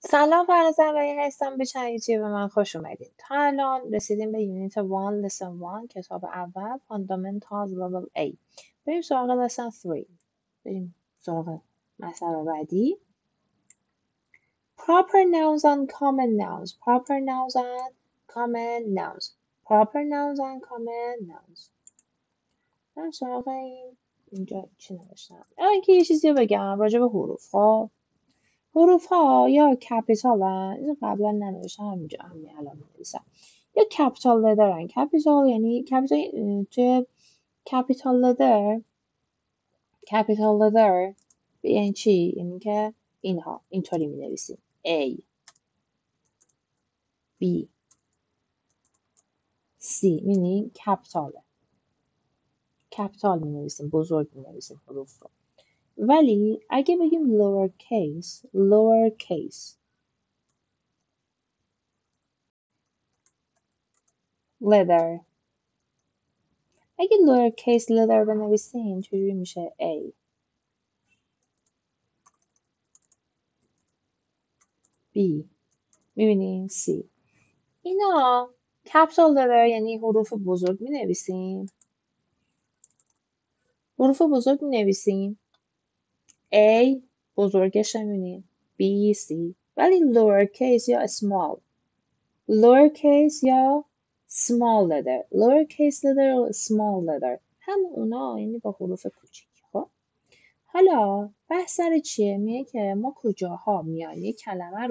سلام فرز اولی هستم به چنل یوتیوب من خوش اومدید. تا الان رسیدیم به یونیت 1 lesson 1 کتاب اول Fundamentals level A. بریم سراغ lesson 3. بریم سراغ مسئله بعدی. Proper nouns and common nouns. Proper nouns and common nouns. Proper nouns and common nouns. بریم سراغ اینجا چی نوشتم؟ اینکه یه چیزی رو بگم راجع به حروف. خب حروف ها یا کپیتال هن، اینو قبلا ننوشتم همینجا همین الان می‌نویسم. یا کپیتال لتر هن. کپیتال یعنی کپیتال توی کپیتال لتر یعنی چی؟ یعنی که اینها اینطوری می نویسیم A B C می‌بینی کپیتال می نویسیم، بزرگ می نویسیم حروف رو. ولی اگه بگیم lower case letter، اگه lower case letter بنویسیم چجوری میشه؟ A B میبینیم C. اینا کپیتال لتر یعنی حروف بزرگ می نویسیم. حروف بزرگ می نویسیم. A بزرگش میبینیم B C. ولی lower case یا small، lower case یا small letter، lower case letter و small letter هم اونا یعنی با حروف کوچیک. خب حالا بحث سر چیه؟ میگه که ما کجاها میایم یک کلمه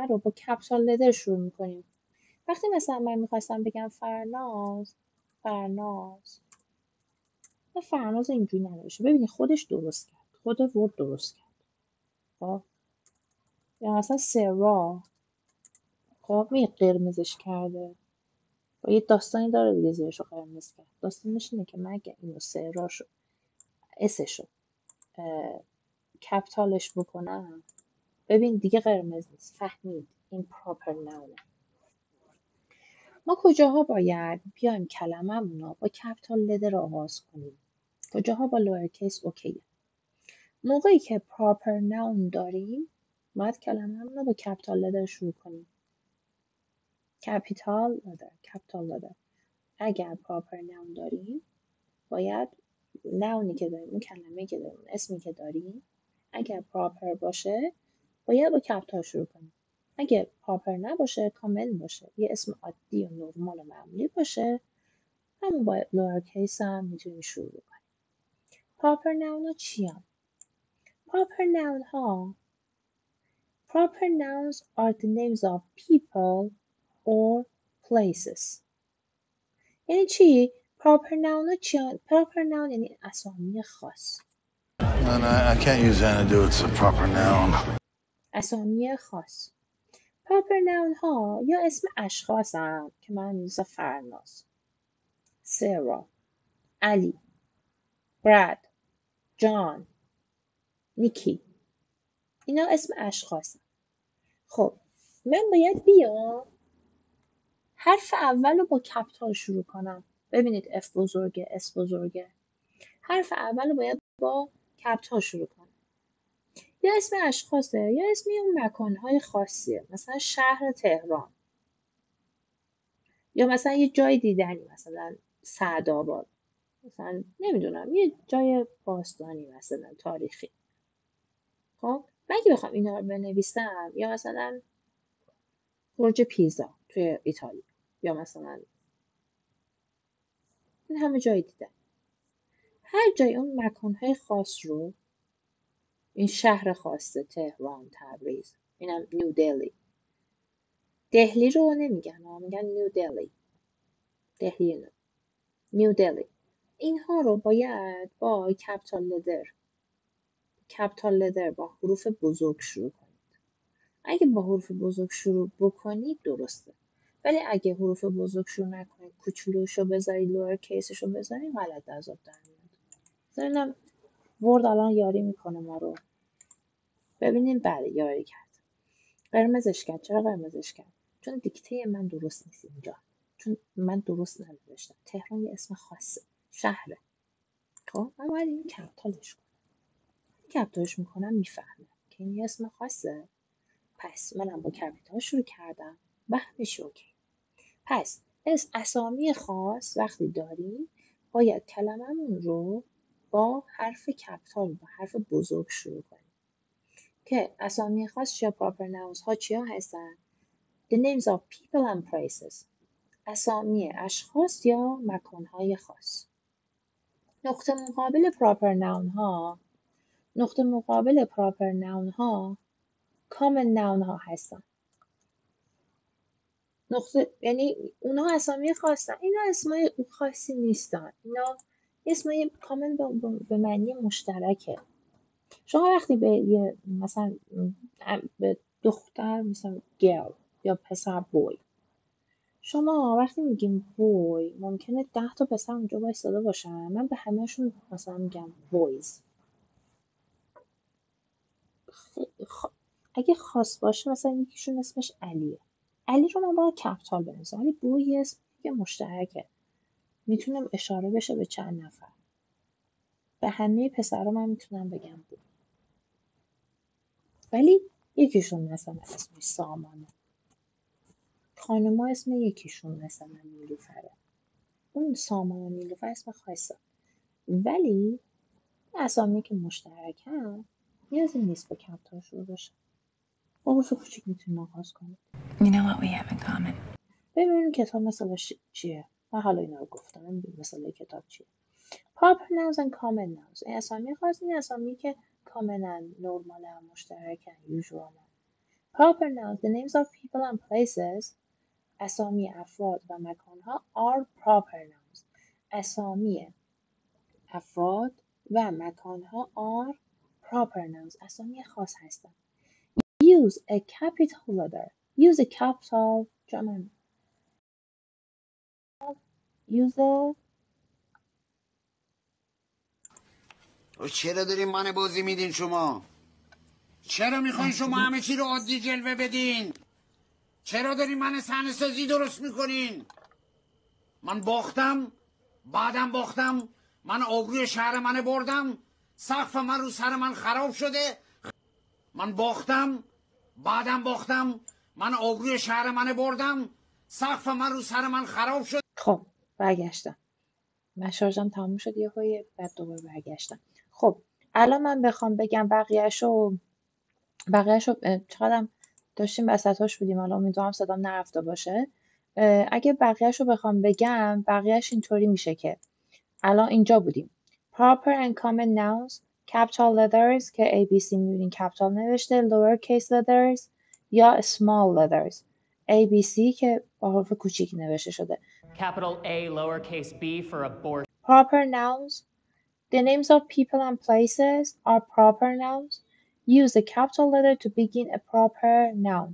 رو با کپیتال لتر شروع میکنیم. وقتی مثلا من میخواستم بگم فرناز و فرناز اینجوری ننوشه. ببینید خودش درست کرد، خود ورد درست کرد. خب یا مثلا سرا، خب می قرمزش کرده و یه داستانی داره دیگه زیرشو قرمز کرد. داستانش اینه که من اگه اینو سراشو اسشو کپیتالش بکنم، ببین دیگه قرمز نیست. فهمید؟ این پراپر نونه. ما کجاها باید بیایم کلمه‌مون رو با کپیتال لتر آغاز کنیم؟ کجاها با لوئر کیس اوکیه؟ موقعی که پراپر ناون داریم باید کلمه‌مون رو با کپیتال لتر شروع کنیم. کپیتال لتر. اگر پراپر ناون داریم باید ناونی که داریم، اون کلمه‌ای که داریم، اسمی که داریم، اگر پراپر باشه باید با کپیتال شروع کنیم. اگه پراپر نباشه، کامل باشه، یه اسم عادی و نرمال و معمولی باشه، همون با لوئر کیس هم میتونیم شروع کنیم. پراپر ناون ها چی هم؟ Proper nouns are the names of people or places. یعنی چی؟ Proper noun ها چی هم؟ Proper noun یعنی اسامی خاص. I can't use that to do it's a proper noun. اسامی خاص. Proper noun ها یا اسم اشخاص هم که من می‌نویسم فرناز، سارا، علی، براد، جان، نیکی. اینا اسم اشخاص هم. خب من باید بیام حرف اول رو با کپیتال شروع کنم. ببینید F بزرگه، S بزرگه. حرف اول رو باید با کپیتال شروع کنم. یا اسم اشخاصه یا اسم اون مکانهای خاصیه، مثلا شهر تهران، یا مثلا یه جای دیدنی، مثلا سعدآباد، مثلا نمیدونم یه جای باستانی مثلا تاریخی. خب من اگه بخوام اینا رو بنویسم، یا مثلا برج پیزا توی ایتالیا، یا مثلا این همه جای دیدن، هر جای اون مکانهای خاص رو، این شهر خاصه، تهران، تبریز، اینم نیو دلی. دهلی رو نمیگن، میگن نیو دلی. دهلی نه، نیو دلی. اینها رو باید با کپیتال لتر با حروف بزرگ شروع کنید. اگه با حروف بزرگ شروع بکنید درسته، ولی اگه حروف بزرگ شروع نکنید، کوچولوشو بذارید، لوئر کیسشو بذارید، غلط از آب در میاد. بذارینم ورد الان یاری میکنه ما رو. ببینیم بله یاری کرد. قرمزش کرد. چرا قرمزش کرد؟ چون دیکته من درست نیست اینجا، چون من درست ننوشتم. تهران یه اسم خاصه، شهره. خب من باید این کپیتالش کنم. کپیتالش میکنم میفهمه که این یه اسم خاصه. پس منم با کپیتال شروع کردم و همه اوکی. پس اسامی خاص وقتی داریم باید کلممون رو با حرف کپیتال، با حرف بزرگ شروع کنیم که اسامی خاص یا proper nouns ها چیا هستن؟ The names of people and places، اسامی اشخاص یا مکانهای خاص. نقطه مقابل proper noun ها common noun ها هستن. یعنی اونا اسامی خاصن، اینا اسمای خاصی نیستن، اینا اسمای کامن به معنی مشترکه. شما وقتی به یه مثلا به دختر مثلا girl یا پسر boy، شما وقتی میگیم boy ممکنه 10 تا پسر اونجا وایساده باشن، من به همهشون مثلا میگم boys. اگه خاص باشه مثلا یکیشون اسمش علیه، علی رو من باید کپیتال بنویسم، ولی بوی اسم که مشترکه، میتونم اشاره بشه به چند نفر. به همه پسرها من میتونم بگم بو، ولی یکیشون مثلا اسمش سامانه، خانوما اسم یکیشون مثلا نیلوفره، اون سامان و نیلوفر اسم خاصه، ولی اسامی که مشترکن نیازی نیست با کپیتال شروع بشه، با حروف کوچیک میتونیم آغاز کنیم. You know what we have in common. ببینیم کتاب مثالش چیه. من حالا اینا رو گفتم، ببینیم مثال کتاب چیه. proper nouns and common nouns، این اسامی خاص، این اسامی که کامنن، نرمالن، مشترکن، usualن. proper nouns the names of people and places، اسامی افراد و مکانها are proper nouns، اسامی افراد و مکانها are proper nouns، اسامی خاص هستن. use a capital letter، use a capital جمع use a چرا دارین من بازی میدین شما؟ چرا میخواین شما همه چی رو عادی جلوه بدین؟ چرا دارین من صحنه سازی درست میکنین؟ من باختم، بعدم باختم، من آبروی شهر من بردم، سقف من رو سر من خراب شده. من باختم، بعدم باختم، من آبروی شهر من بردم، سقف من رو سر من خراب شده. خب برگشتم، من شارژم تموم شد یه هایی، بعد دوباره برگشتم. خب الان من بخوام بگم بقیهشو چقدرم داشتیم وسطاش بودیم، الان امیدوارم صدام نرفته باشه. اگه بقیهشو بخوام بگم، بقیهش اینطوری میشه که الان اینجا بودیم proper and common nouns capital letters که ABC میبینین capital نوشته، lower case letters یا small letters ABC که با حرف کوچیک نوشته شده. Capital A, lowercase b for abortion. Proper nouns the names of people and places are proper nouns. Use a capital letter to begin a proper noun.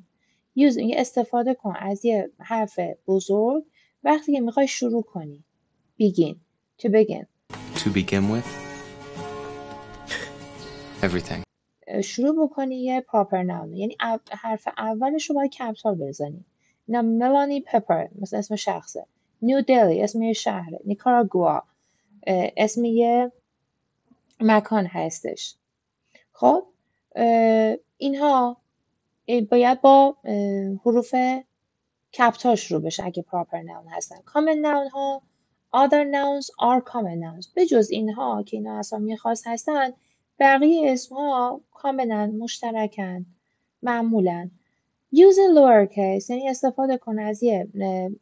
Use استفاده کن از یه حرف بزرگ وقتی که میخوای شروع کنی. Begin. To begin. To begin with everything. شروع بکنی یه proper noun، یعنی حرف اولش رو باید کپیتال بزنی. اینا ملانی پپر مثل اسم شخصه، نیو دلی اسم یه شهره، نیکاراگوا اسم یه مکان هستش. خب اینها باید با حروف کپیتال شروع بشه اگه proper noun هستن. common noun ها other nouns are common nouns، به جز اینها که اینا اسامی خاص هستن بقیه اسم ها کاملا مشترکن، معمولن. use a lowercase یعنی استفاده کن از یه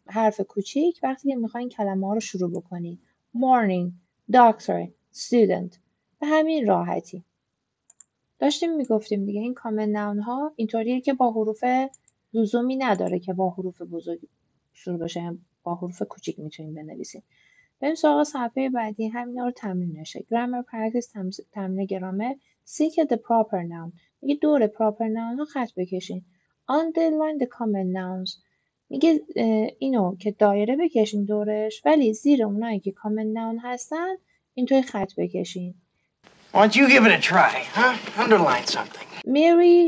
حرف کوچیک وقتی که میخواین کلمه ها رو شروع بکنی. morning doctor student، به همین راحتی. داشتیم میگفتیم دیگه این کامن ناون ها اینطوریه که با حروف لزومی نداره که با حروف بزرگ شروع بشه، با حروف کوچیک میتونیم بنویسیم. بریم سراغ صفحه بعدی، همینا رو تمرین نشه. grammar practice، تمرین گرامر. seek the proper noun، میگه دور proper noun ها خط بکشین. underline the common nouns، میگه اینو که دایره بکشین دورش، ولی زیر اونایی که common noun هستن اینطوری خط بکشین. Why don't you give it a try, huh? Underline something. Mary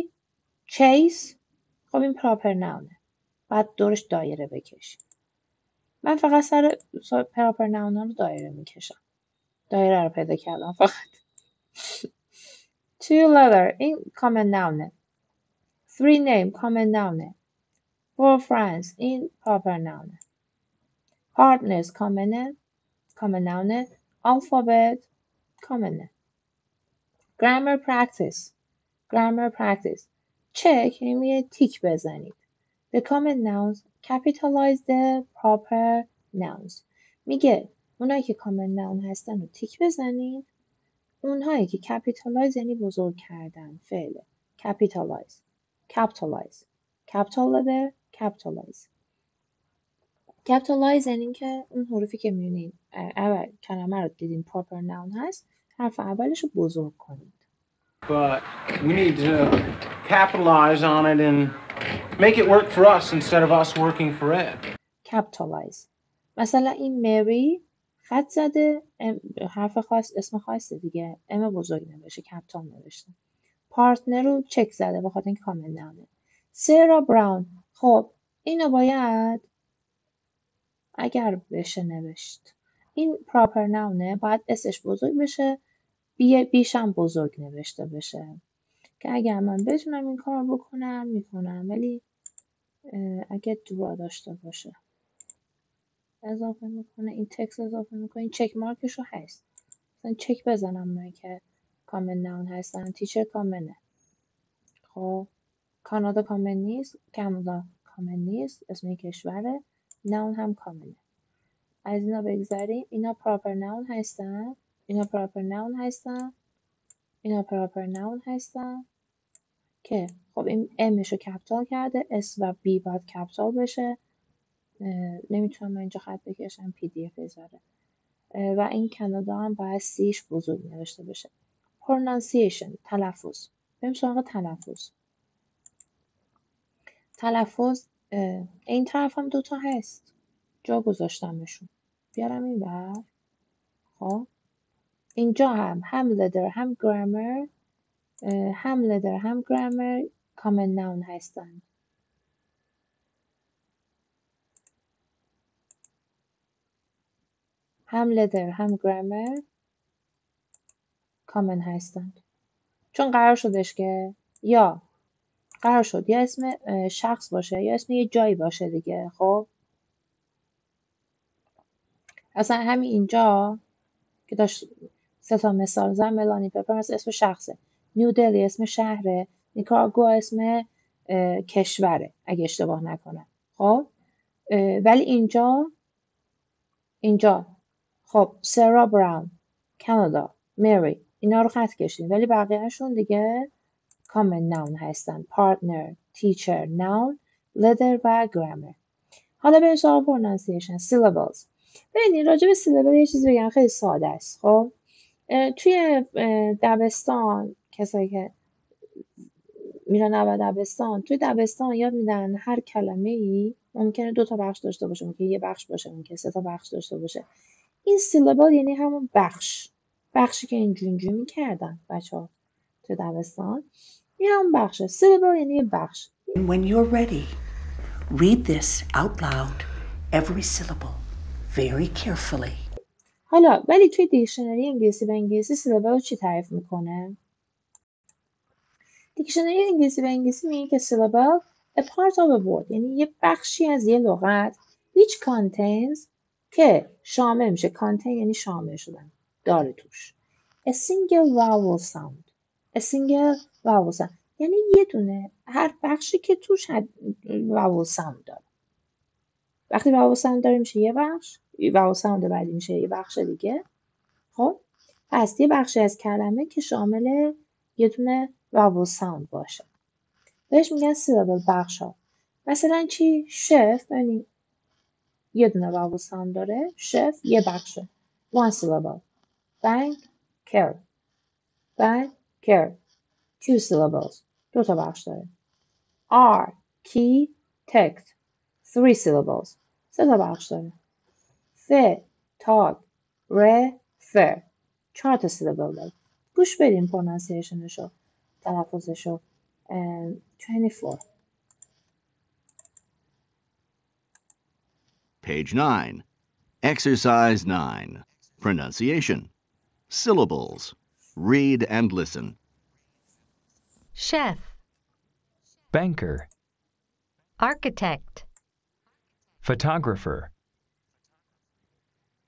Chase، خب این پراپر ناونه، بعد دورش دایره بکشی. من فقط سر پراپر ناون رو دایره میکشم، دایره رو پیدا کردم فقط. Two letter این common noun. Three name common noun. Four friends این proper noun. Partners common noun. Alphabet common. Grammar practice. Check یعنی تیک بزنید. The common nouns capitalize the proper nouns. میگه اونایی که common noun هستن رو تیک بزنید. اونهایی که capitalize یعنی بزرگ کردن فعل. capitalize. capital letter capitalize. capitalize یعنی که اون حروفی که میبینید اول کلمه رو دیدین proper noun هست حرف اولش رو بزرگ کنید. But we need to capitalize on it and make it work for us instead of us working for it. capitalize. مثلا این مری خط زده حرف خاص اسم خاصه دیگه ام بزرگ نوشته کپتال نوشته. پارتنر رو چک زده به خاطر اینکه کامل نامه. سرا براون خب اینو باید اگر بشه نوشت این پراپر ناونه باید اسش بزرگ بشه بیش هم بزرگ نوشته بشه که اگر من بتونم این کار بکنم میکنم ولی اگه دورا داشته باشه اضافه میکنه این تکس اضافه میکنه این چک مارکش رو هست مثلا چک بزنم من که کامن ناون هستن تیچر کامنه خب کانادا کامن نیست کانادا کامن نیست اسم کشوره ناون هم کامنه از اینا بگذاریم اینا پراپر ناون هستن اینا پراپر ناون هستن اینا پراپر ناون هستن که خب این امش رو کپیتال کرده اس و بی باید کپیتال بشه نمیتونم من اینجا خط بکشم پی دی اف بذاره و این کانادا هم باید سیش بزرگ نوشته بشه pronunciation تلفظ بریم سراغ تلفظ این طرف هم دوتا هست جا گذاشتمشون بیارم این بر خب اینجا هم لدر هم گرامر کامن ناون هستن هم لدر هم گرامر کامن هستند چون قرار شدش که یا قرار شد یا اسم شخص باشه یا اسم یه جایی باشه دیگه خب اصلا همین اینجا که داشت سه تا مثال زن ملانی پپر اسم شخصه نیو دلی اسم شهره نیکاراگوآ اسم کشوره اگه اشتباه نکنم خب ولی اینجا خب سرا براون کانادا مری اینا رو خط کشید ولی بقیهشون دیگه کامن ناون هستن پارتنر تیچر ناون لدر و گرامر حالا بریم سراغ پرونانسیشن سیلابلز ببینید راجع به سیلابل یه چیزی بگم خیلی ساده است خب توی دبستان کسایی که میرن اول دبستان توی دبستان یاد میدن هر کلمه ای ممکنه 2 تا بخش داشته باشه ممکنه یه بخش باشه ممکنه 3 تا بخش داشته باشه این سیلابل یعنی همون بخشی که اینجوری میکردن بچه‌ها توی دبستان این همون بخشه سیلابل یعنی یه بخش When you're ready, read this out loud, every syllable, very carefully. حالا ولی توی دیکشنری انگلیسی به انگلیسی سیلابل رو چی تعریف میکنه؟ دیکشنری انگلیسی به انگلیسی میگه که syllable a part of a word یعنی یه بخشی از یه لغت which contains که شامل میشه contain یعنی شامل شدن داره توش a single vowel sound یعنی یه دونه هر بخشی که توش vowel sound داره وقتی vowel sound داره میشه یه بخش vowel sound بعدی میشه یه بخش دیگه خب پس یه بخشی از کلمه که شامل یه دونه vowel sound باشه بهش میگن syllable بخش ها مثلا چی؟ شف یعنی یه دونه vowel sound داره شف یه بخشه one syllable banker 2 syllables 2 تا بخش داره R key text 3 syllables 3 تا بخش داره talk refer 4 تا syllable داره گوش بدیم پرونانسیشنشو تلفظشو 24 Page 9. Exercise 9. Pronunciation. Syllables. Read and listen. chef, banker, architect, photographer,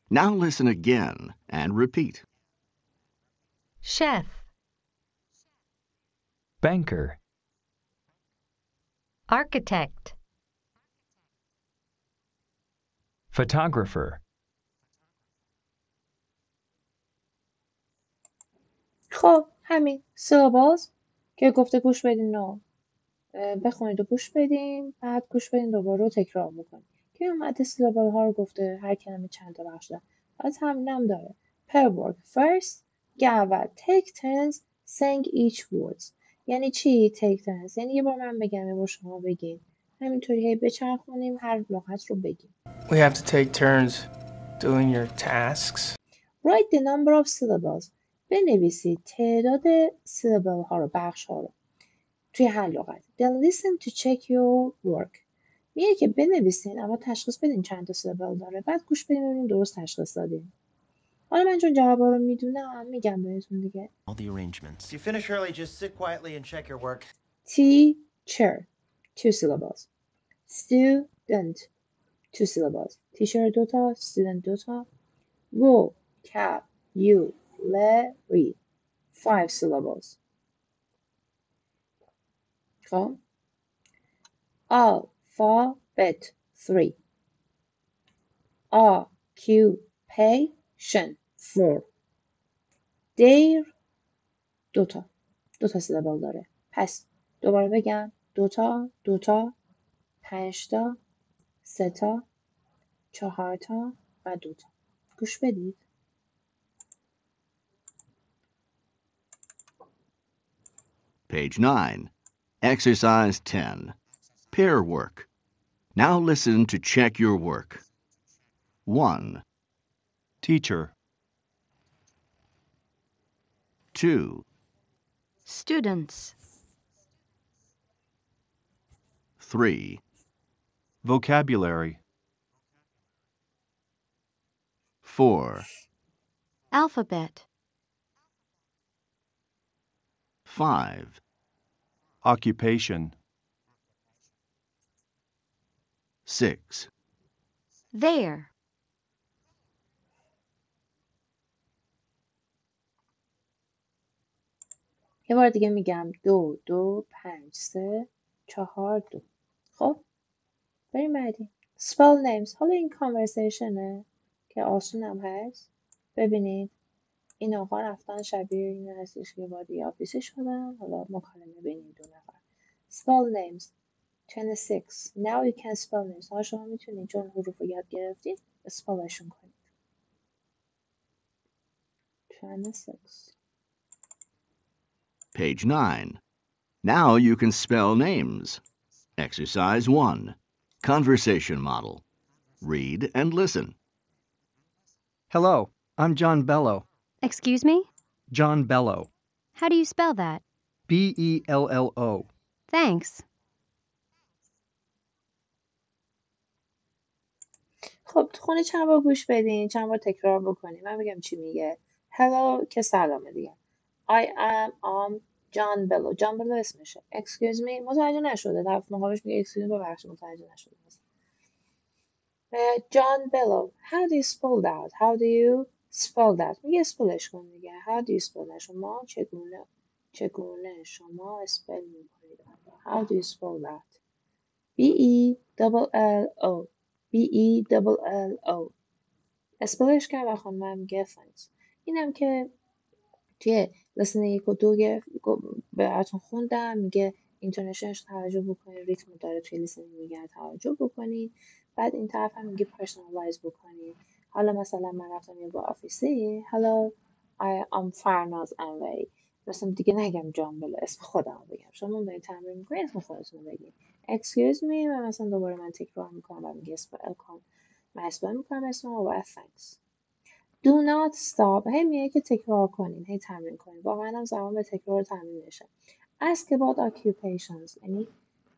Now listen again and repeat. chef, banker, architect, photographer, خب همین syllables که گفته گوش بدین نو بخونید و گوش بدین، بعد گوش بدین دوباره و تکرار بکنید که اومده syllable ها رو گفته، هر کلمه چند تا بخش داره. از همینم داره pair work first که اول take turns saying each words. یعنی چی take turns؟ یعنی یه بار من بگم یه بار شما بگین، همینطوری هی بچرخونیم هر لغت رو بگیم. We have to take turns doing your tasks. Write the number of syllables. بنویسید تعداد syllable ها رو، بخش ها رو توی هر لغت. Then listen to check your work. میگه که بنویسین اما تشخیص بدین چند تا syllable داره، بعد گوش بدین ببینین درست تشخیص دادین. حالا من چون جوابا رو میدونم میگم بهتون دیگه. All the arrangements. If you finish early, just sit quietly and check your work. Teacher 2 syllables. Student 2 syllables. teacher 2 تا student 2 تا. Vocabulary 5 syllables. خب alphabet 3. occupation 4. their 2 تا syllable داره. پس دوباره بگم 2 تا 5 تا 3 تا 4 تا و 2 تا. گوش بدید. Page 9. Exercise 10. Pair work. Now listen to check your work. 1, teacher, 2, students, 3, vocabulary, 4, alphabet, 5, occupation, 6, there, یه بار دیگه میگم 2 2 5 3 4 2. خب بریم بعدی. spell names. حالا این کانورسیشنه که آسون هم هست. ببینید این آقا رفتن شبیه این هستش که وارد آفیسی شدن، حالا مکالمه بین این دو نفر. spell names 26. now you can spell names. حالا شما میتونید چون حروف رو یاد گرفتید اسپلشون کنید. 26. Page 9. Now you can spell names. Exercise 1. Conversation model. Read and listen. Hello, I'm John Bello. Excuse me? John Bello. How do you spell that? Bello. Thanks. خب تو خونه چند بار گوش بدین، چند بار تکرار بکنین. من بگم چی میگه. Hello که سلامه دیگه. I am John Bello. John Bello اسمشه. Excuse me متوجه نشده. طرف مقابلش میگه excuse me ببخشید متوجه نشده. John Bello. How do you spell that? How do you spell that? میگه اسپلش کن دیگه. How do you spell that? شما چگونه شما اسپل میکنید؟ How do you spell that? Bello. Bello. اسپلش کرد و خانم میگه thanks. اینم که توی لسن 1 و 2 براتون خوندم، میگه اینتونیشنش توجه بکنید، ریتم داره توی لسن میگه توجه بکنید. بعد این طرف هم میگه پرسونالایز بکنید. حالا مثلا من رفتم یه با آفیسی، Hello I am فرناز انوی، مثلا دیگه نگم جان بلو، اسم خودم رو بگم. شما دارید تمرین میکنید اسم خودتون رو بگید. Excuse me و مثلا دوباره من تکرار میکنم و میگه اسپل کن، من اسپل میکنم اسم رو و thanks. Do not stop. هی میگه که تکرار کنین، هی تمرین کنین. واقعا هم زمان به تکرار تمرین میشه. Ask about occupations. یعنی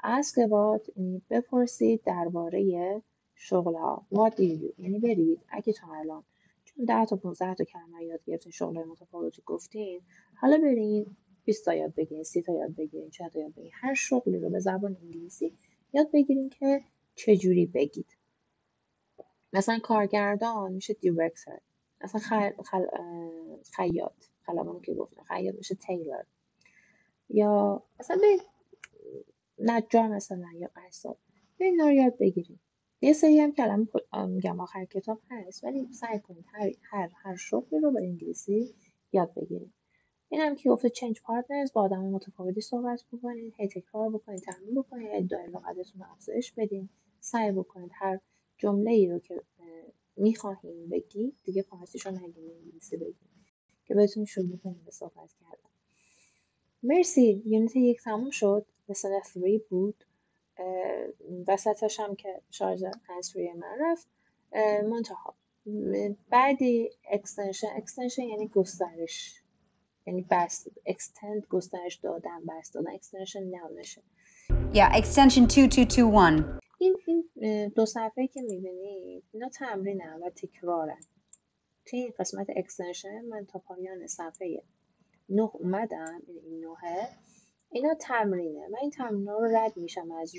ask about یعنی بپرسید درباره شغل ها. What do you do؟ یعنی برید اگه تا الان چون 10 تا 15 تا کلمه یاد گرفتین، شغل متفاوتی گفتین، حالا برید 20 تا یاد بگیرین، 30 تا یاد بگیرین، 40 تا یاد بگیرین. هر شغلی رو به زبان انگلیسی یاد بگیرین که چجوری بگید. مثلا کارگردان میشه دیرکتور، مثلا خیاط، خلبان که گفتم، خیاط میشه تیلر، یا مثلا به نجار مثلا، یا قصاب. اینا رو یاد بگیرید. یه سری هم کلمه میگم آخر کتاب هست، ولی سعی کنید هر شغلی رو به انگلیسی یاد بگیرید. این هم که گفته چنج پارتنرز، با آدم متفاوتی صحبت بکنید، هی تکرار بکنید، تمرین بکنید، ادعای لغتتون رو افزایش بدین، سعی بکنید هر جمله ای رو که میخواهیم بگید دیگه فارسیشو نگید، انگلیسی بگید که بتونید شروع کنید به صحبت کردن. مرسی. یونیت 1 تموم شد. مثلا 3 بود. وسطش هم که شارژ هنسفری من رفت. منتها بعدی اکستنشن یعنی گسترش، یعنی بست، extend گسترش دادن، بست دادن. اکستنشن نمشه. Yeah, extension 2221. این دو صفحه که میبینید اینا تمرینن و تکرارن. توی این قسمت اکستنشن من تا پایان صفحه 9 اومدم. این 9 اینا تمرینه. من این تمرین رو رد میشم از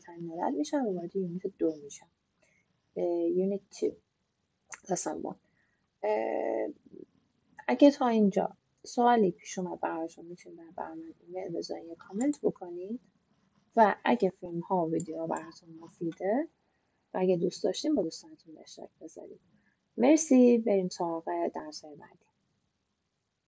تمرین رد میشم و وارد یونیت 2 میشم. یونیت 2 lesson 1. اگه تا اینجا سوالی پیش اومد براشون میتونید برای من ایمیل بزنید یا کامنت بکنید و اگه فیلم ها و ویدیو براتون مفیده و اگه دوست داشتین با دوستانتون به اشتراک بذارید. مرسی. بریم سراغ درس بعدی.